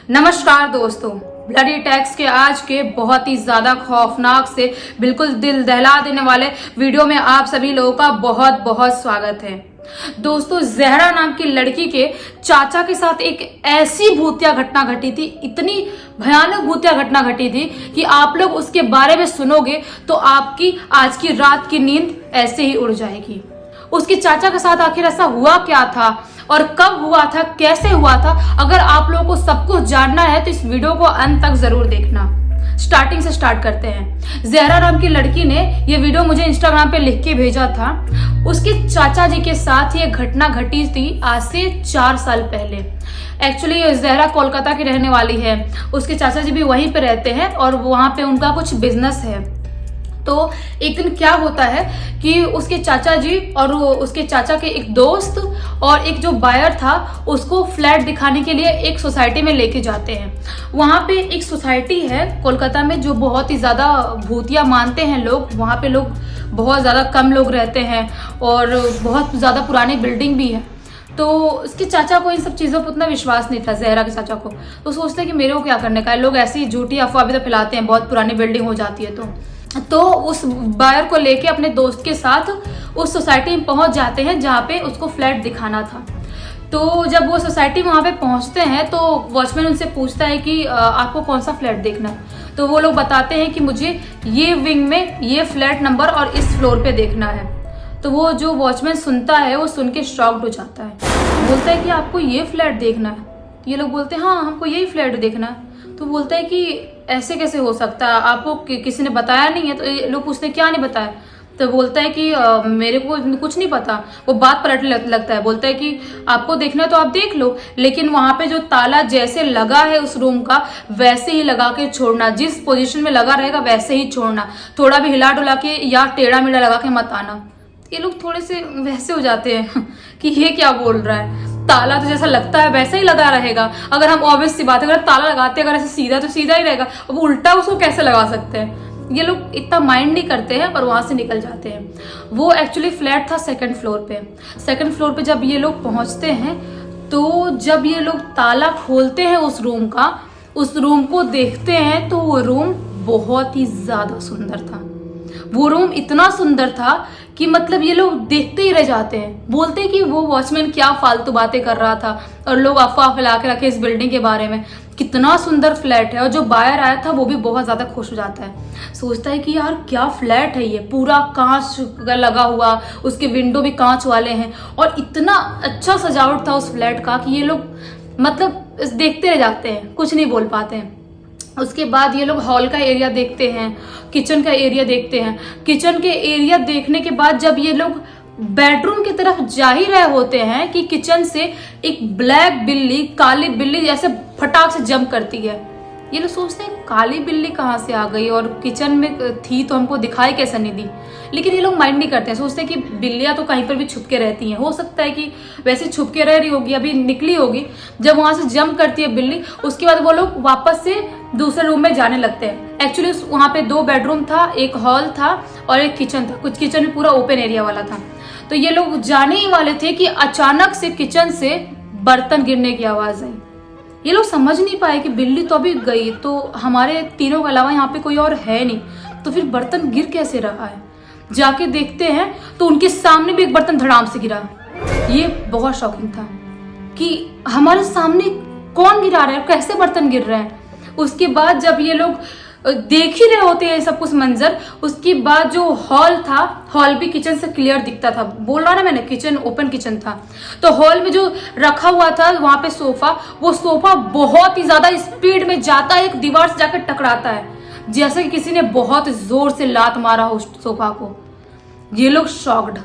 नमस्कार दोस्तों, bloody attacks के आज के बहुत ही ज्यादा खौफनाक से बिल्कुल दिल दहला देने वाले वीडियो में आप सभी लोगों का बहुत बहुत स्वागत है। दोस्तों, जहरा नाम की लड़की के चाचा के साथ एक ऐसी भूतिया घटना घटी थी, इतनी भयानक भूतिया घटना घटी थी कि आप लोग उसके बारे में सुनोगे तो आपकी आज की रात की नींद ऐसे ही उड़ जाएगी। उसके चाचा के साथ आखिर ऐसा हुआ क्या था और कब हुआ था, कैसे हुआ था, अगर आप लोगों को सब कुछ जानना है तो इस वीडियो को अंत तक जरूर देखना। स्टार्टिंग से स्टार्ट करते हैं। जहरा नाम की लड़की ने ये वीडियो मुझे इंस्टाग्राम पे लिख के भेजा था। उसके चाचा जी के साथ ये घटना घटी थी आज से 4 साल पहले। एक्चुअली जहरा कोलकाता की रहने वाली है, उसके चाचा जी भी वहीं पे रहते हैं और वहां पे उनका कुछ बिजनेस है। तो एक दिन क्या होता है कि उसके चाचा जी और उसके चाचा के एक दोस्त और एक जो बायर था उसको फ्लैट दिखाने के लिए एक सोसाइटी में लेके जाते हैं। वहाँ पे एक सोसाइटी है कोलकाता में जो बहुत ही ज़्यादा भूतिया मानते हैं लोग। वहाँ पे लोग बहुत ज़्यादा कम लोग रहते हैं और बहुत ज़्यादा पुरानी बिल्डिंग भी है। तो उसके चाचा को इन सब चीज़ों पर उतना विश्वास नहीं था, जहरा के चाचा को। तो सोचते हैं कि मेरे को क्या करने का है, लोग ऐसी झूठी अफवाह भी तो फैलाते हैं, बहुत पुरानी बिल्डिंग हो जाती है। तो उस बायर को लेके अपने दोस्त के साथ उस सोसाइटी में पहुंच जाते हैं जहाँ पे उसको फ्लैट दिखाना था। तो जब वो सोसाइटी वहाँ पे पहुँचते हैं तो वॉचमैन उनसे पूछता है कि आपको कौन सा फ्लैट देखना है। तो वो लोग बताते हैं कि मुझे ये विंग में ये फ्लैट नंबर और इस फ्लोर पे देखना है। तो वो जो वॉचमैन सुनता है वो सुन के शॉक्ड हो जाता है, बोलता है कि आपको ये फ्लैट देखना है। ये लोग बोलते हैं हाँ, हमको यही फ्लैट देखना है। तो बोलता है कि ऐसे कैसे हो सकता है, आपको किसी ने बताया नहीं है। तो ये लोग पूछते हैं क्या नहीं बताया। तो बोलता है कि मेरे को कुछ नहीं पता। वो बात पलटने लगता है, बोलता है कि आपको देखना है तो आप देख लो, लेकिन वहां पे जो ताला जैसे लगा है उस रूम का वैसे ही लगा के छोड़ना, जिस पोजीशन में लगा रहेगा वैसे ही छोड़ना, थोड़ा भी हिला डुला के या टेढ़ा मेढ़ा लगा के मत आना। ये लोग थोड़े से वैसे हो जाते हैं कि ये क्या बोल रहा है, ताला तो जैसा लगता है वैसा ही लगा रहेगा। अगर हम ऑब्वियस सी बात है, अगर ताला लगाते हैं अगर ऐसे सीधा तो सीधा ही रहेगा, अब उल्टा उसको कैसे लगा सकते हैं। ये लोग इतना माइंड नहीं करते हैं और वहां से निकल जाते हैं। वो एक्चुअली फ्लैट था सेकंड फ्लोर पे। सेकंड फ्लोर पे जब ये लोग पहुंचते हैं तो जब ये लोग ताला खोलते हैं उस रूम का, उस रूम को देखते हैं तो वो रूम बहुत ही ज्यादा सुंदर था। वो रूम इतना सुंदर था कि मतलब ये लोग देखते ही रह जाते हैं। बोलते हैं कि वो वॉचमैन क्या फालतू बातें कर रहा था और लोग अफवाह फैला के रखे इस बिल्डिंग के बारे में, कितना सुंदर फ्लैट है। और जो बायर आया था वो भी बहुत ज्यादा खुश हो जाता है, सोचता है कि यार क्या फ्लैट है ये, पूरा कांच लगा हुआ, उसके विंडो भी कांच वाले हैं और इतना अच्छा सजावट था उस फ्लैट का कि ये लोग मतलब देखते रह जाते हैं, कुछ नहीं बोल पाते हैं। उसके बाद ये लोग हॉल का एरिया देखते हैं, किचन का एरिया देखते हैं। किचन के एरिया देखने के बाद जब ये लोग बेडरूम की तरफ जा ही रहे होते हैं कि किचन से एक ब्लैक बिल्ली, काली बिल्ली जैसे फटाक से जंप करती है। ये लोग सोचते हैं काली बिल्ली कहाँ से आ गई और किचन में थी तो हमको दिखाई कैसे नहीं दी। लेकिन ये लोग माइंड नहीं करते हैं, सोचते हैं कि बिल्लियाँ तो कहीं पर भी छुप के रहती हैं, हो सकता है कि वैसे छुप के रह रही होगी, अभी निकली होगी। जब वहां से जंप करती है बिल्ली, उसके बाद वो लोग वापस से दूसरे रूम में जाने लगते हैं। एक्चुअली वहां पे 2 बेडरूम था, एक हॉल था और एक किचन था। कुछ किचन में पूरा ओपन एरिया वाला था। तो ये लोग जाने ही वाले थे कि अचानक से किचन से बर्तन गिरने की आवाज आई। ये लोग समझ नहीं पाए कि बिल्ली तो अभी गई, तो हमारे तीनों के अलावा यहाँ पे कोई और है नहीं, तो फिर बर्तन गिर कैसे रहा है। जाके देखते हैं तो उनके सामने भी एक बर्तन धड़ाम से गिरा। ये बहुत शॉकिंग था कि हमारे सामने कौन गिरा रहा है, कैसे बर्तन गिर रहे हैं। उसके बाद जब ये लोग देख ही रहे होते हैं सब कुछ मंजर, उसके बाद जो हॉल था, हॉल भी किचन से क्लियर दिखता था। बोल रहा ना मैंने, किचन ओपन किचन था। तो हॉल में जो रखा हुआ था वहां पे सोफा, वो सोफा बहुत ही ज्यादा स्पीड में जाता है, एक दीवार से जाकर टकराता है, जैसे कि किसी ने बहुत जोर से लात मारा हो उस सोफा को। ये लोग शॉक्ड,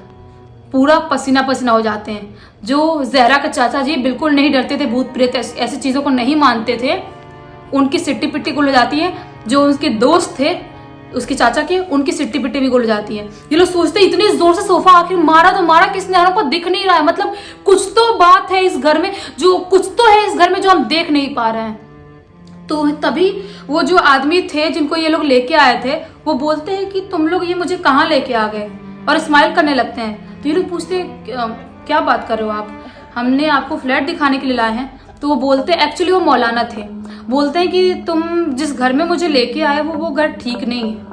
पूरा पसीना पसीना हो जाते हैं। जो जहरा के चाचा जी बिल्कुल नहीं डरते थे, भूत प्रेत ऐसी चीजों को नहीं मानते थे, उनकी सिट्टी पिट्टी गुल हो जाती है। जो उनके दोस्त थे उसके चाचा के, उनकी सिट्टी पिट्टी भी गुल जाती है। ये लोग सोचते इतनी जोर से सोफा आखिर मारा तो मारा किसने, हमको दिख नहीं रहा है, मतलब कुछ तो बात है इस घर में, जो कुछ तो है इस घर में जो हम देख नहीं पा रहे हैं। तो तभी वो जो आदमी थे जिनको ये लोग लेके आए थे वो बोलते हैं कि तुम लोग ये मुझे कहाँ लेके आ गए, और स्माइल करने लगते हैं। तो ये लोग पूछते हैं क्या बात कर रहे हो आप, हमने आपको फ्लैट दिखाने के लिए लाए हैं। तो वो बोलते एक्चुअली वो मौलाना थे बोलते हैं कि तुम जिस घर में मुझे लेके आए वो घर ठीक नहीं है।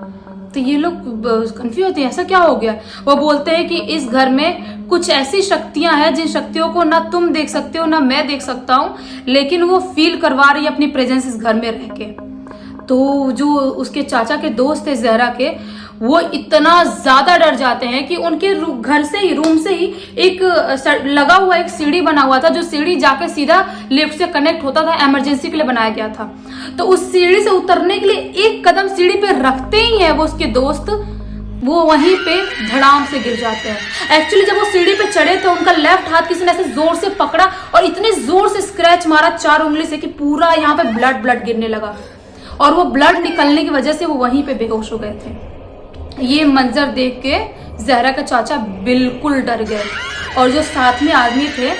तो ये लोग कंफ्यूज होते हैं, ऐसा क्या हो गया। वो बोलते हैं कि इस घर में कुछ ऐसी शक्तियां हैं जिन शक्तियों को ना तुम देख सकते हो ना मैं देख सकता हूँ, लेकिन वो फील करवा रही है अपनी प्रेजेंस इस घर में रह के। तो जो उसके चाचा के दोस्त थे जहरा के, वो इतना ज्यादा डर जाते हैं कि उनके घर से ही, रूम से ही एक लगा हुआ एक सीढ़ी बना हुआ था, जो सीढ़ी जाके सीधा लिफ्ट से कनेक्ट होता था, इमरजेंसी के लिए बनाया गया था। तो उस सीढ़ी से उतरने के लिए एक कदम सीढ़ी पे रखते ही है वो उसके दोस्त, वो वहीं पे धड़ाम से गिर जाते हैं। एक्चुअली जब वो सीढ़ी पे चढ़े तो उनका लेफ्ट हाथ किसी ने ऐसे जोर से पकड़ा और इतने जोर से स्क्रैच मारा 4 उंगली से कि पूरा यहाँ पे ब्लड गिरने लगा, और वो ब्लड निकलने की वजह से वो वहीं पे बेहोश हो गए थे। ये मंजर देख के जहरा का चाचा बिल्कुल डर गए, और जो साथ में आदमी थे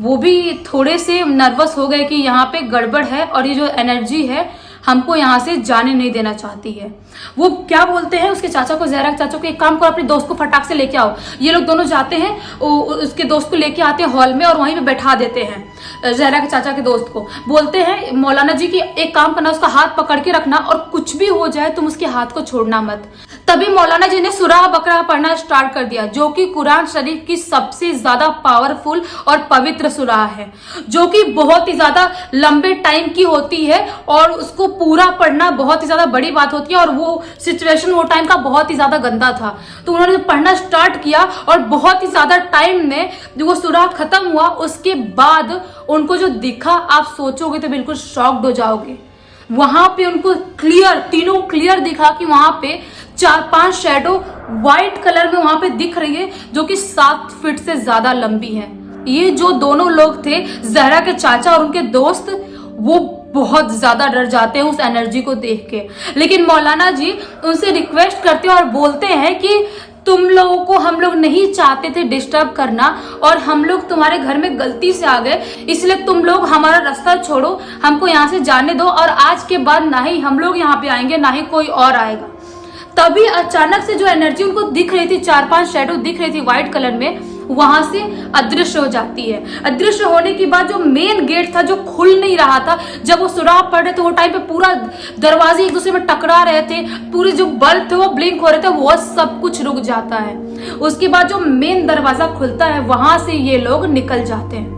वो भी थोड़े से नर्वस हो गए कि यहाँ पे गड़बड़ है और ये जो एनर्जी है हमको यहाँ से जाने नहीं देना चाहती है। वो क्या बोलते हैं उसके चाचा को, जहरा के चाचा को, एक काम करो अपने दोस्त को फटाक से लेके आओ। ये लोग दोनों जाते हैं, उसके दोस्त को लेके आते हैं हॉल में और वहीं पे बैठा देते हैं जहरा के चाचा के दोस्त को। बोलते हैं मौलाना जी की एक काम करना, उसका हाथ पकड़ के रखना और कुछ भी हो जाए तुम उसके हाथ को छोड़ना मत। तभी मौलाना जी ने सूरह बकरा पढ़ना स्टार्ट कर दिया, जो कि कुरान शरीफ की सबसे ज्यादा पावरफुल और पवित्र सूरह है, जो कि बहुत ही ज्यादा लंबे टाइम की होती है और उसको पूरा पढ़ना बहुत ही ज्यादा बड़ी बात होती है। और वो सिचुएशन वो टाइम का बहुत ही ज्यादा गंदा था, तो उन्होंने पढ़ना स्टार्ट किया और बहुत ही ज्यादा टाइम में जो वो सूरह खत्म हुआ, उसके बाद उनको जो दिखा आप सोचोगे तो बिल्कुल शॉक्ड हो जाओगे। वहां पे उनको क्लियर, तीनों क्लियर दिखा कि वहां पे 4-5 शैडो व्हाइट कलर में वहां पे दिख रही है, जो कि 7 फीट से ज्यादा लंबी है। ये जो दोनों लोग थे जहरा के चाचा और उनके दोस्त, वो बहुत ज्यादा डर जाते हैं उस एनर्जी को देख के। लेकिन मौलाना जी उनसे रिक्वेस्ट करते हैं और बोलते हैं कि तुम लोगों को हम लोग नहीं चाहते थे डिस्टर्ब करना, और हम लोग तुम्हारे घर में गलती से आ गए, इसलिए तुम लोग हमारा रास्ता छोड़ो, हमको यहाँ से जाने दो, और आज के बाद ना ही हम लोग यहाँ पे आएंगे ना ही कोई और आएगा। तभी अचानक से जो एनर्जी उनको दिख रही थी, 4-5 शैडो दिख रही थी व्हाइट कलर में, वहां से अदृश्य हो जाती है। अदृश्य होने के बाद जो मेन गेट था जो खुल नहीं रहा था, जब वो सूरह पढ़ रहे थे वो टाइम पे पूरा दरवाजे एक दूसरे में टकरा रहे थे, पूरे जो बल्ब थे वो ब्लिंक हो रहे थे, वो सब कुछ रुक जाता है। उसके बाद जो मेन दरवाजा खुलता है वहां से ये लोग निकल जाते हैं,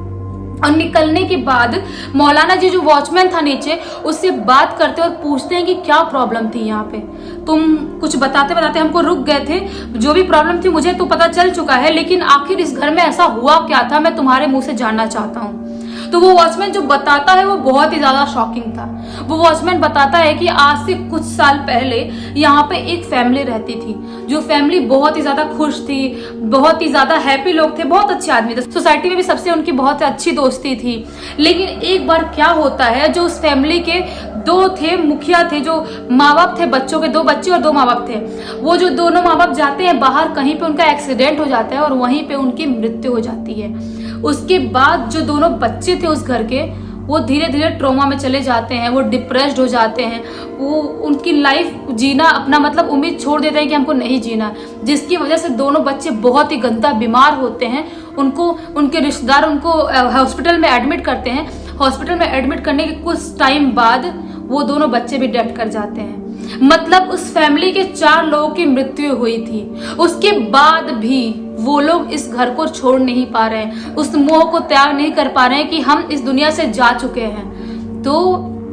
और निकलने के बाद मौलाना जी जो वॉचमैन था नीचे, उससे बात करते और पूछते हैं कि क्या प्रॉब्लम थी यहाँ पे। तुम कुछ बताते बताते हमको रुक गए थे, जो भी प्रॉब्लम थी मुझे तो पता चल चुका है, लेकिन आखिर इस घर में ऐसा हुआ क्या था, मैं तुम्हारे मुंह से जानना चाहता हूँ। तो वो वॉचमैन जो बताता है वो बहुत ही ज्यादा शॉकिंग था। वो वॉचमैन बताता है कि आज से कुछ साल पहले यहाँ पे एक फैमिली रहती थी, जो फैमिली बहुत ही ज्यादा खुश थी, बहुत ही ज्यादा हैप्पी लोग थे, बहुत अच्छे आदमी थे, सोसाइटी में भी सबसे उनकी बहुत अच्छी दोस्ती थी। लेकिन एक बार क्या होता है, जो उस फैमिली के 2 थे मुखिया थे, जो माँ बाप थे, बच्चों के 2 बच्चे और 2 माँ बाप थे, वो जो दोनों माँ बाप जाते हैं बाहर, कहीं पे उनका एक्सीडेंट हो जाता है और वहीं पे उनकी मृत्यु हो जाती है। उसके बाद जो दोनों बच्चे थे उस घर के, वो धीरे धीरे ट्रॉमा में चले जाते हैं, वो डिप्रेस्ड हो जाते हैं, वो उनकी लाइफ जीना अपना मतलब उम्मीद छोड़ देते हैं कि हमको नहीं जीना, जिसकी वजह से दोनों बच्चे बहुत ही गंदा बीमार होते हैं। उनको उनके रिश्तेदार उनको हॉस्पिटल में एडमिट करते हैं। हॉस्पिटल में एडमिट करने के कुछ टाइम बाद वो दोनों बच्चे भी डेथ कर जाते हैं। मतलब उस फैमिली के 4 लोगों की मृत्यु हुई थी। उसके बाद भी वो लोग इस घर को छोड़ नहीं पा रहे हैं, उस मोह को त्याग नहीं कर पा रहे हैं कि हम इस दुनिया से जा चुके हैं। तो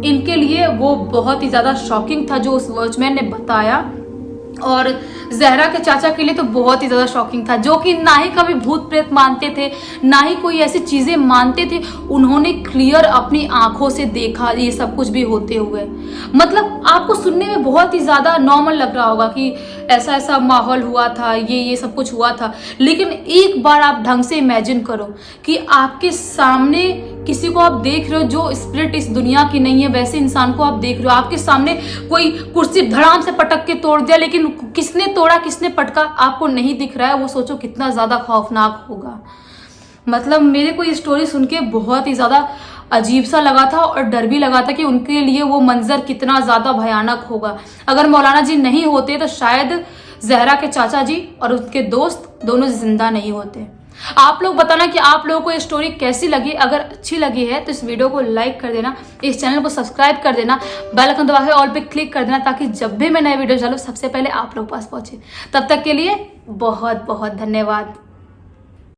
इनके लिए वो बहुत ही ज्यादा शॉकिंग था जो उस वॉचमैन ने बताया, और जहरा के चाचा के लिए तो बहुत ही ज्यादा शॉकिंग था, जो कि ना ही कभी भूत प्रेत मानते थे, ना ही कोई ऐसी चीजें मानते थे। उन्होंने क्लियर अपनी आंखों से देखा ये सब कुछ भी होते हुए। मतलब आपको सुनने में बहुत ही ज्यादा नॉर्मल लग रहा होगा कि ऐसा ऐसा माहौल हुआ था, ये सब कुछ हुआ था, लेकिन एक बार आप ढंग से इमेजिन करो कि आपके सामने किसी को आप देख रहे हो जो स्पिरिट इस दुनिया की नहीं है, वैसे इंसान को आप देख रहे हो, आपके सामने कोई कुर्सी धड़ाम से पटक के तोड़ दिया, लेकिन किसने तोड़ा किसने पटका आपको नहीं दिख रहा है। वो सोचो कितना ज्यादा खौफनाक होगा। मतलब मेरे को ये स्टोरी सुन के बहुत ही ज्यादा अजीब सा लगा था और डर भी लगा था कि उनके लिए वो मंजर कितना ज्यादा भयानक होगा। अगर मौलाना जी नहीं होते तो शायद जहरा के चाचा जी और उसके दोस्त दोनों जिंदा नहीं होते। आप लोग बताना कि आप लोगों को ये स्टोरी कैसी लगी। अगर अच्छी लगी है तो इस वीडियो को लाइक कर देना, इस चैनल को सब्सक्राइब कर देना, बेल आइकन दबा के ऑल पे क्लिक कर देना, ताकि जब भी मैं नए वीडियो डालूं सबसे पहले आप लोग पास पहुंचे। तब तक के लिए बहुत बहुत धन्यवाद।